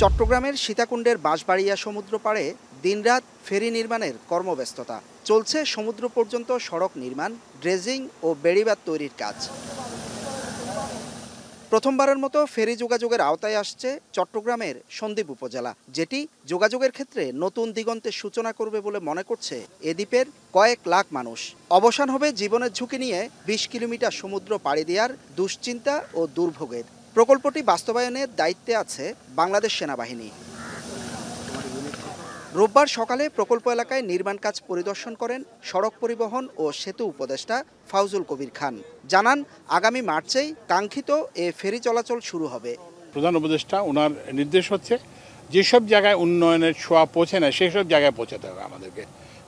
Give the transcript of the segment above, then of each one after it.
চট্টগ্রামের সীতাকুণ্ডের বাঁশবাড়িয়া সমুদ্র পাড়ে দিনরাত ফেরি নির্মাণের কর্মব্যস্ততা চলছে। সমুদ্র পর্যন্ত সড়ক নির্মাণ, ড্রেজিং ও বেড়িবাঁধ তৈরির কাজ। প্রথমবারের মতো ফেরি যোগাযোগের আওতায় আসছে চট্টগ্রামের সন্দ্বীপ উপজেলা, যেটি যোগাযোগের ক্ষেত্রে নতুন দিগন্তের সূচনা করবে বলে মনে করছে এ দ্বীপের কয়েক লাখ মানুষ। অবসান হবে জীবনের ঝুঁকি নিয়ে ২০ কিলোমিটার সমুদ্র পাড়ি দেওয়ার দুশ্চিন্তা ও দুর্ভোগের। প্রকল্পটি বাস্তবায়নের দায়িত্বে আছে বাংলাদেশ সেনাবাহিনী। রোববার সকালে প্রকল্প এলাকায় নির্মাণ কাজ পরিদর্শন করেন সড়ক পরিবহন ও সেতু উপদেষ্টা ফাউজুল কবির খান। জানান, আগামী মার্চেই কাঙ্ক্ষিত এ ফেরি চলাচল শুরু হবে। প্রধান উপদেষ্টা ওনার নির্দেশ হচ্ছে যেসব জায়গায় উন্নয়নের ছোঁয়া পৌঁছে না সেসব জায়গায় পৌঁছাতে হবে আমাদেরকে।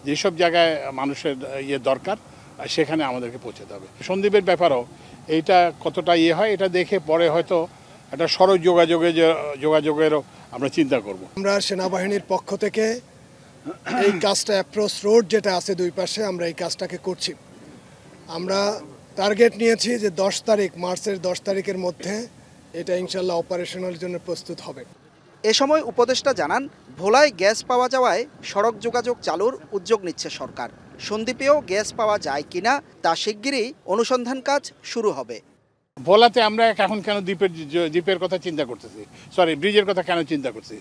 যেসব জায়গায় মানুষের দরকার সেখানে আমাদেরকে পৌঁছাতে হবে। সন্দ্বীপের ব্যাপারেও এইটা কতটা হয় এটা দেখে পরে হয়তো একটা সড়ক যোগাযোগেরও আমরা চিন্তা করব। আমরা সেনাবাহিনীর পক্ষ থেকে এই কাজটা অ্যাপ্রোচ রোড যেটা আছে দুই পাশে আমরা এই কাজটাকে করছি। আমরা টার্গেট নিয়েছি যে মার্চের 10 তারিখের মধ্যে এটা ইনশাল্লাহ অপারেশনাল জন্য প্রস্তুত হবে। এ সময় উপদেষ্টা জানান, ভোলায় গ্যাস পাওয়া যাওয়ায় সড়ক যোগাযোগ চালুর উদ্যোগ নিচ্ছে সরকার। সন্দ্বীপেও গ্যাস পাওয়া যায় কিনা তা শিগগিরই অনুসন্ধান কাজ শুরু হবে। ভোলাতে আমরা এখন কেন দ্বীপের কথা চিন্তা করতেছি, ব্রিজের কথা কেন চিন্তা করছি,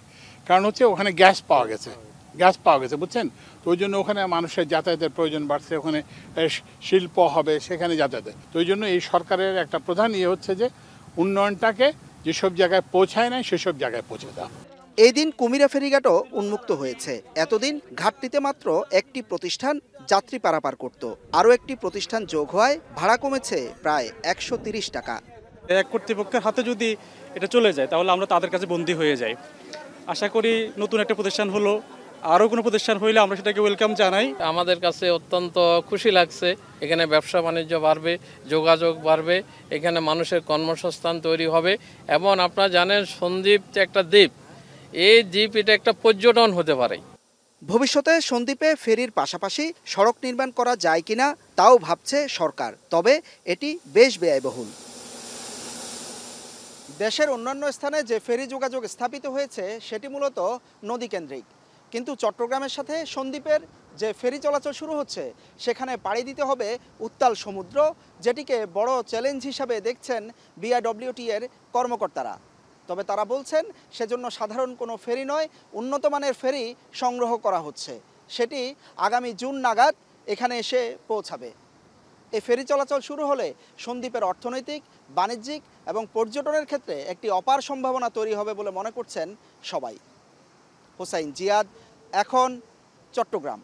কারণ হচ্ছে ওখানে গ্যাস পাওয়া গেছে বুঝছেন। তো ওই জন্য ওখানে মানুষের যাতায়াতের প্রয়োজন বাড়ছে, ওখানে শিল্প হবে, সেখানে যাতায়াতের। তো ওই জন্য এই সরকারের একটা প্রধান হচ্ছে যে উন্নয়নটাকে যেসব জায়গায় পৌঁছায় নাই সেসব জায়গায় পৌঁছে দেওয়া। এই দিন কুমিরা ফেরিঘাটও উন্মুক্ত হয়েছে। এতদিন ঘাটটিতে মাত্র একটি প্রতিষ্ঠান যাত্রী পারাপার করত। আরও একটি প্রতিষ্ঠান যোগ হওয়ায় ভাড়া কমেছে প্রায় ১৩০ টাকা। এক কর্তৃপক্ষের হাতে যদি এটা চলে যায় তাহলে আমরা তাদের কাছে বন্দী হয়ে যাই। আশা করি নতুন একটা প্রতিষ্ঠান হলো, আরও কোনো প্রতিষ্ঠান হইলে আমরা সেটাকে ওয়েলকাম জানাই। আমাদের কাছে অত্যন্ত খুশি লাগছে। এখানে ব্যবসা বাণিজ্য বাড়বে, যোগাযোগ বাড়বে, এখানে মানুষের কর্মসংস্থান তৈরি হবে। এবং আপনারা জানেন সন্দ্বীপ একটা দ্বীপ, এই দ্বীপ এটা একটা পর্যটন হতে পারে। ভবিষ্যতে সন্দ্বীপে ফেরির পাশাপাশি সড়ক নির্মাণ করা যায় কিনা তাও ভাবছে সরকার, তবে এটি বেশ ব্যয়বহুল। দেশের অন্যান্য স্থানে যে ফেরি যোগাযোগ স্থাপিত হয়েছে সেটি মূলত নদীকেন্দ্রিক, কিন্তু চট্টগ্রামের সাথে সন্দ্বীপের যে ফেরি চলাচল শুরু হচ্ছে সেখানে পাড়ি দিতে হবে উত্তাল সমুদ্র, যেটিকে বড় চ্যালেঞ্জ হিসাবে দেখছেন বিআরডব্লিউটি এর কর্মকর্তারা। তবে তারা বলছেন সেজন্য সাধারণ কোনো ফেরি নয়, উন্নত মানের ফেরি সংগ্রহ করা হচ্ছে। সেটি আগামী জুন নাগাদ এখানে এসে পৌঁছাবে। এই ফেরি চলাচল শুরু হলে সন্দ্বীপের অর্থনৈতিক, বাণিজ্যিক এবং পর্যটনের ক্ষেত্রে একটি অপার সম্ভাবনা তৈরি হবে বলে মনে করছেন সবাই। হোসাইন জিয়াদ, এখন, চট্টগ্রাম।